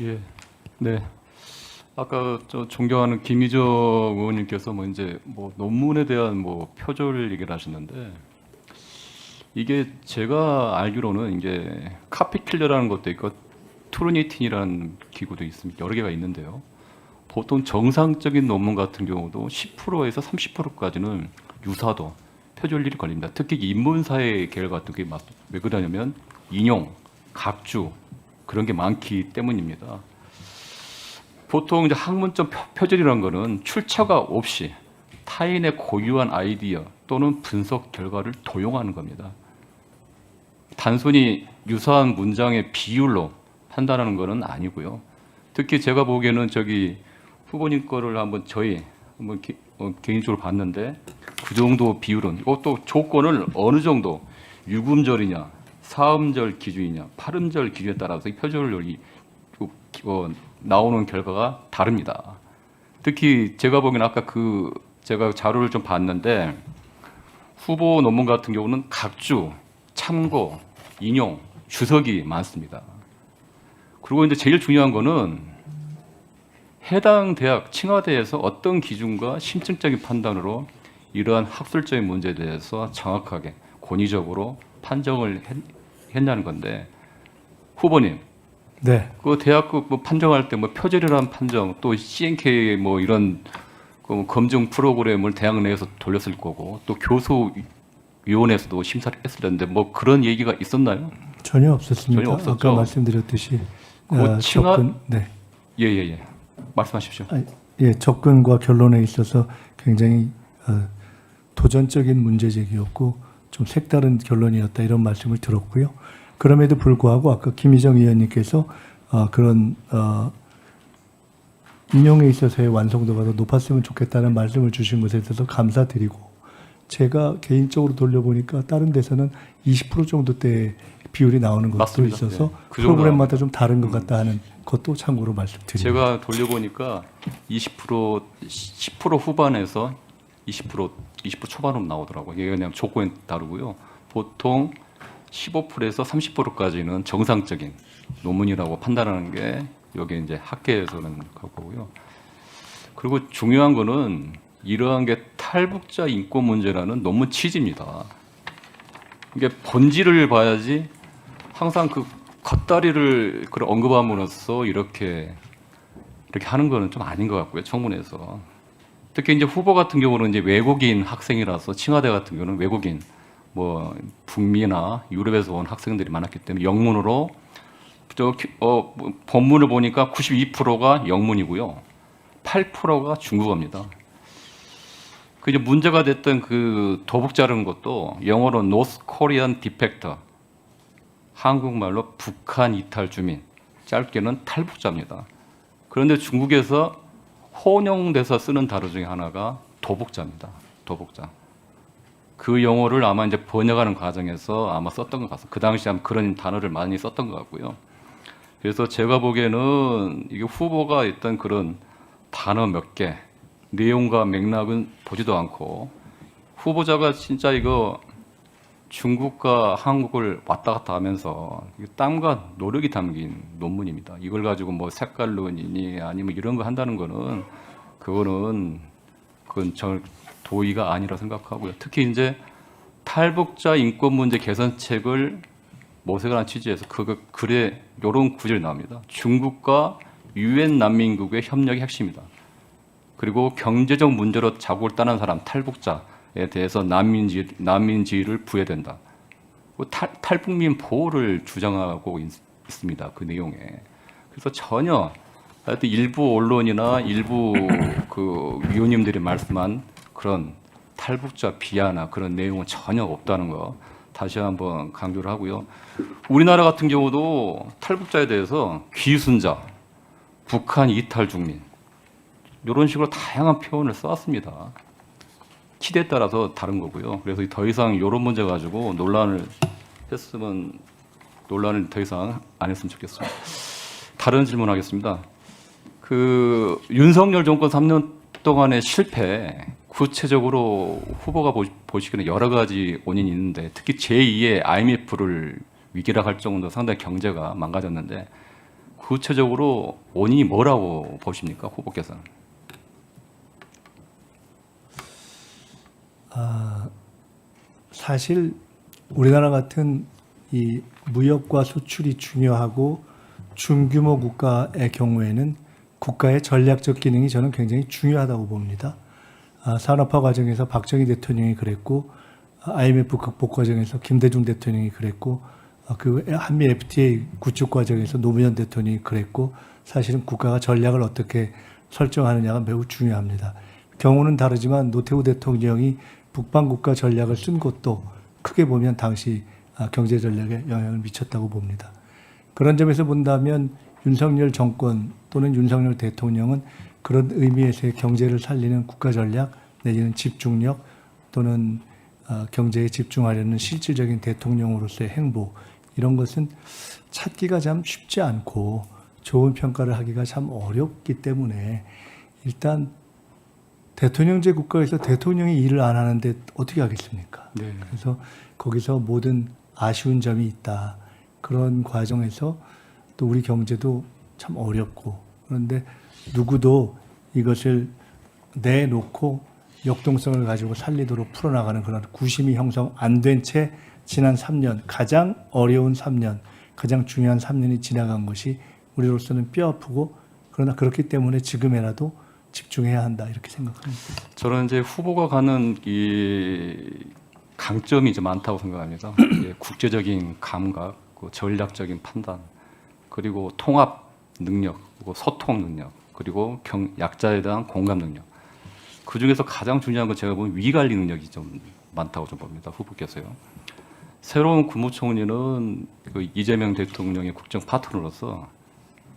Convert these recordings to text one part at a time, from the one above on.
예, 네. 아까 저 존경하는 김희정 의원님께서 뭐 이제 뭐 논문에 대한 뭐 표절 얘기를 하셨는데 이게 제가 알기로는 이게 카피킬러라는 것도 있고 투르니틴이라는 기구도 있습니다. 여러 개가 있는데요. 보통 정상적인 논문 같은 경우도 10%에서 30%까지는 유사도 표절률이 걸립니다. 특히 인문사회 계열 같은 게 왜 그러냐면 인용, 각주 그런 게 많기 때문입니다. 보통 이제 학문적 표절이라는 거는 출처가 없이 타인의 고유한 아이디어 또는 분석 결과를 도용하는 겁니다. 단순히 유사한 문장의 비율로 판단하는 것은 아니고요. 특히 제가 보기에는 저기 후보님 거를 한번 개인적으로 봤는데 그 정도 비율은 이것도 조건을 어느 정도 유금절이냐, 사음절 기준이냐, 팔음절 기준에 따라서 이 표절률이 나오는 결과가 다릅니다. 특히 제가 보기에는 아까 제가 자료를 좀 봤는데 후보 논문 같은 경우는 각주, 참고, 인용, 주석이 많습니다. 그리고 이제 제일 중요한 거는 해당 대학 칭화대에서 어떤 기준과 심층적인 판단으로 이러한 학술적인 문제에 대해서 정확하게 권위적으로 판정을 했냐는 건데 후보님, 네. 그 대학교 뭐 판정할 때 뭐 표절이라는 판정 또 CNK 뭐 이런 그 검증 프로그램을 대학 내에서 돌렸을 거고 또 교수위원회에서도 심사를 했을 텐데 뭐 그런 얘기가 있었나요? 전혀 없었습니다. 전혀 없었죠. 아까 말씀드렸듯이 그 접근, 네. 예예예. 말씀하십시오. 예, 접근과 결론에 있어서 굉장히 도전적인 문제 제기였고 좀 색다른 결론이었다 이런 말씀을 들었고요. 그럼에도 불구하고 아까 김희정 의원님께서 그런 인용에 있어서의 완성도가 더 높았으면 좋겠다는 말씀을 주신 것에 대해서 감사드리고 제가 개인적으로 돌려보니까 다른 데서는 20% 정도대의 비율이 나오는 것도 맞습니다. 있어서 네. 그 정도 프로그램마다 좀 다른 것 같다 하는 것도 참고로 말씀드립니다. 제가 돌려보니까 20% 10% 후반에서 20% 초반으로 나오더라고요. 이게 그냥 조건이 다르고요. 보통 15%에서 30%까지는 정상적인 논문이라고 판단하는 게 여기 이제 학계에서는 그거고요. 그리고 중요한 거는 이러한 게 탈북자 인권 문제라는 논문 취지입니다. 이게 본질을 봐야지 항상 그 겉다리를 언급함으로써 이렇게 하는 거는 좀 아닌 것 같고요. 청문회에서. 특히 이제 후보 같은 경우는 이제 외국인 학생이라서 칭화대 같은 경우는 외국인 뭐 북미나 유럽에서 온 학생들이 많았기 때문에 영문으로 본문을 보니까 92%가 영문이고요. 8%가 중국어입니다. 그 이제 문제가 됐던 그 도북자라는 것도 영어로 North Korean Defector, 한국말로 북한 이탈 주민, 짧게는 탈북자입니다. 그런데 중국에서 혼용돼서 쓰는 단어 중에 하나가 도북자입니다. 도북자. 그 영어를 아마 이제 번역하는 과정에서 아마 썼던 것 같습니다. 그 당시에 아마 그런 단어를 많이 썼던 것 같고요. 그래서 제가 보기에는 이게 후보가 있던 그런 단어 몇 개, 내용과 맥락은 보지도 않고 후보자가 진짜 이거 중국과 한국을 왔다 갔다 하면서 땀과 노력이 담긴 논문입니다. 이걸 가지고 뭐 색깔론이니 아니면 이런 거 한다는 거는 그건 저 도의가 아니라 생각하고요. 특히 이제 탈북자 인권 문제 개선책을 모색하는 취지에서 글에 이런 구절이 나옵니다. 중국과 유엔 난민국의 협력이 핵심이다. 그리고 경제적 문제로 자국을 떠난 사람 탈북자에 대해서 난민지위를 부여된다. 탈북민 보호를 주장하고 있습니다. 그 내용에. 그래서 전혀 하여튼 일부 언론이나 일부 그 위원님들이 말씀한 그런 탈북자 비하나 그런 내용은 전혀 없다는 거 다시 한번 강조를 하고요. 우리나라 같은 경우도 탈북자에 대해서 귀순자, 북한 이탈 중민 이런 식으로 다양한 표현을 써왔습니다. 시대에 따라서 다른 거고요. 그래서 더 이상 이런 문제 가지고 논란을 더 이상 안 했으면 좋겠습니다. 다른 질문하겠습니다. 그 윤석열 정권 3년 동안의 실패, 구체적으로 후보가 보시기에는 여러 가지 원인이 있는데 특히 제2의 IMF를 위기라 할 정도로 상당히 경제가 망가졌는데 구체적으로 원인이 뭐라고 보십니까, 후보께서는? 사실 우리나라 같은 이 무역과 수출이 중요하고 중규모 국가의 경우에는 국가의 전략적 기능이 저는 굉장히 중요하다고 봅니다. 산업화 과정에서 박정희 대통령이 그랬고, IMF 극복 과정에서 김대중 대통령이 그랬고, 그 한미 FTA 구축 과정에서 노무현 대통령이 그랬고, 사실은 국가가 전략을 어떻게 설정하느냐가 매우 중요합니다. 경우는 다르지만 노태우 대통령이 북방국가 전략을 쓴 것도 크게 보면 당시 경제 전략에 영향을 미쳤다고 봅니다. 그런 점에서 본다면 윤석열 정권 또는 윤석열 대통령은 그런 의미에서의 경제를 살리는 국가 전략 내지는 집중력 또는 경제에 집중하려는 실질적인 대통령으로서의 행보, 이런 것은 찾기가 참 쉽지 않고 좋은 평가를 하기가 참 어렵기 때문에 일단 대통령제 국가에서 대통령이 일을 안 하는데 어떻게 하겠습니까? 네. 그래서 거기서 모든 아쉬운 점이 있다. 그런 과정에서 또 우리 경제도 참 어렵고, 그런데 누구도 이것을 내놓고 역동성을 가지고 살리도록 풀어나가는 그런 구심이 형성 안 된 채 지난 3년, 가장 어려운 3년, 가장 중요한 3년이 지나간 것이 우리로서는 뼈아프고, 그러나 그렇기 때문에 지금이라도 집중해야 한다, 이렇게 생각합니다. 저는 이제 후보가 가는 이 강점이 이제 많다고 생각합니다. 국제적인 감각, 그 전략적인 판단, 그리고 통합 능력, 그리고 소통 능력, 그리고 약자에 대한 공감 능력. 그 중에서 가장 중요한 건 제가 보면 위관리 능력이 좀 많다고 좀 봅니다. 후보께서요. 새로운 국무총리는 그 이재명 대통령의 국정 파트너로서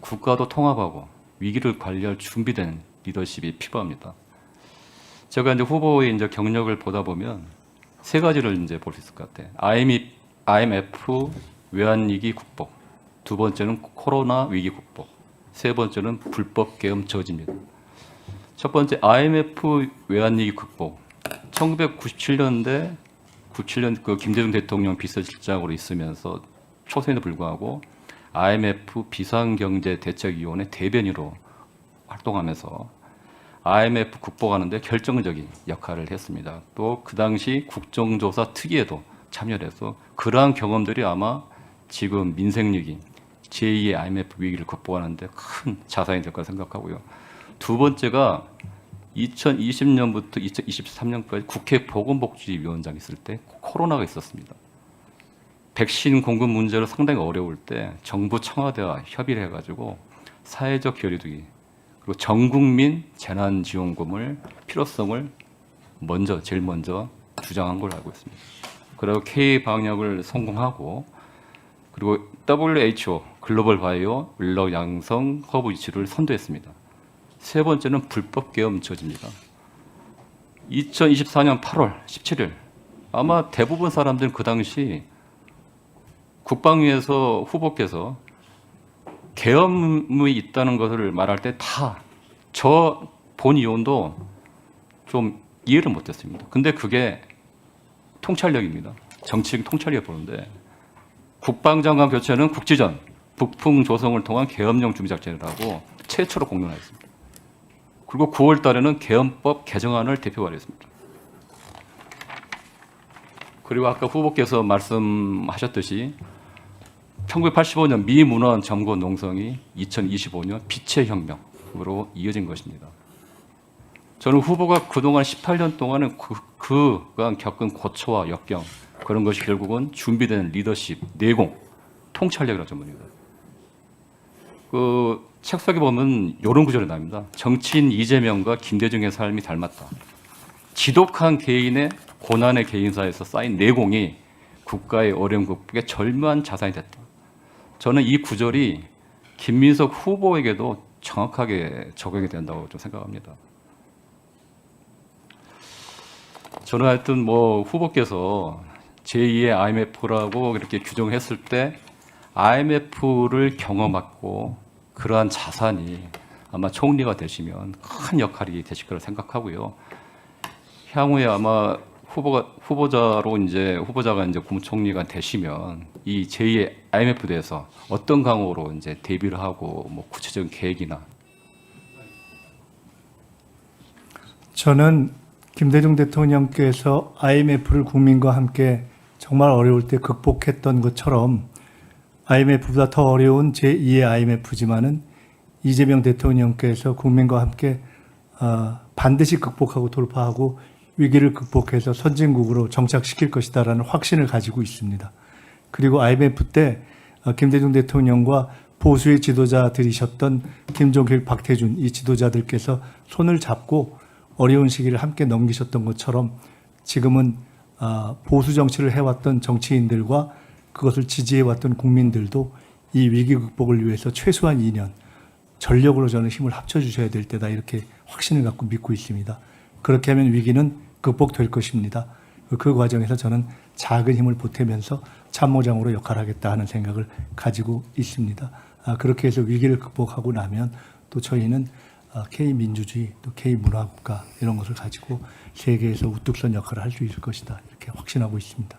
국가도 통합하고 위기를 관리할 준비된 리더십이 필요합니다. 제가 이제 후보의 이제 경력을 보다 보면 세 가지를 이제 볼 수 있을 것 같아요. IMF 외환위기 국복, 두 번째는 코로나 위기 국복, 세 번째는 불법 계엄 저지입니다. 첫 번째 IMF 외환위기 극복. 1997년대 97년 그 김대중 대통령 비서실장으로 있으면서 초선에도 불구하고 IMF 비상경제대책위원회 대변인으로 활동하면서 IMF 극복하는데 결정적인 역할을 했습니다. 또 그 당시 국정조사 특위에도 참여를 해서 그러한 경험들이 아마 지금 민생위기, 제2의 IMF 위기를 극복하는데 큰 자산이 될 거라 생각하고요. 두 번째가 2020년부터 2023년까지 국회 보건복지위원장 있을 때 코로나가 있었습니다. 백신 공급 문제로 상당히 어려울 때 정부 청와대와 협의를 해가지고 사회적 거리두기 그리고 전국민 재난지원금을 필요성을 제일 먼저 주장한 걸로 알고 있습니다. 그리고 K 방역을 성공하고 그리고 WHO 글로벌 바이오 인력 양성 허브 이슈를 선도했습니다. 세 번째는 불법 계엄 저지입니다. 2024년 8월 17일 아마 대부분 사람들은 그 당시 국방위에서 후보께서 계엄이 있다는 것을 말할 때 다 저 본 의원도 좀 이해를 못했습니다. 근데 그게 통찰력입니다. 정치적 통찰력 보는데 국방장관 교체는 국지전, 북풍 조성을 통한 계엄령 준비작전이라고 최초로 공론화했습니다. 그리고 9월 달에는 계엄법 개정안을 대표 발의했습니다. 그리고 아까 후보께서 말씀하셨듯이 1985년 미문헌 점거 농성이 2025년 빛의 혁명으로 이어진 것입니다. 저는 후보가 그동안 18년 동안은 그간 겪은 고초와 역경 그런 것이 결국은 준비된 리더십, 내공, 통찰력이라고 전문입니다. 그 책속에 보면 이런 구절이 나옵니다. 정치인 이재명과 김대중의 삶이 닮았다. 지독한 개인의 고난의 개인사에서 쌓인 내공이 국가의 어려움 극복에 절묘한 자산이 됐다. 저는 이 구절이 김민석 후보에게도 정확하게 적용이 된다고 좀 생각합니다. 저는 하여튼 뭐 후보께서 제2의 IMF라고 이렇게 규정했을 때 IMF를 경험하고 그러한 자산이 아마 총리가 되시면 큰 역할이 되실 거라 생각하고요. 향후에 아마 후보자로 이제 후보자가 이제 국무총리가 되시면 이 제2의 IMF 대해서 어떤 강으로 이제 대비를 하고 뭐 구체적인 계획이나. 저는 김대중 대통령께서 IMF를 국민과 함께 정말 어려울 때 극복했던 것처럼 IMF보다 더 어려운 제2의 IMF지만은 이재명 대통령께서 국민과 함께 반드시 극복하고 돌파하고 위기를 극복해서 선진국으로 정착시킬 것이다라는 확신을 가지고 있습니다. 그리고 IMF 때 김대중 대통령과 보수의 지도자들이셨던 김종필, 박태준 이 지도자들께서 손을 잡고 어려운 시기를 함께 넘기셨던 것처럼 지금은 보수 정치를 해왔던 정치인들과 그것을 지지해왔던 국민들도 이 위기 극복을 위해서 최소한 2년 전력으로 저는 힘을 합쳐주셔야 될 때다 이렇게 확신을 갖고 믿고 있습니다. 그렇게 하면 위기는 극복될 것입니다. 그 과정에서 저는 작은 힘을 보태면서 참모장으로 역할하겠다 하는 생각을 가지고 있습니다. 그렇게 해서 위기를 극복하고 나면 또 저희는 K민주주의 또 K문화국가 이런 것을 가지고 세계에서 우뚝 선 역할을 할 수 있을 것이다 이렇게 확신하고 있습니다.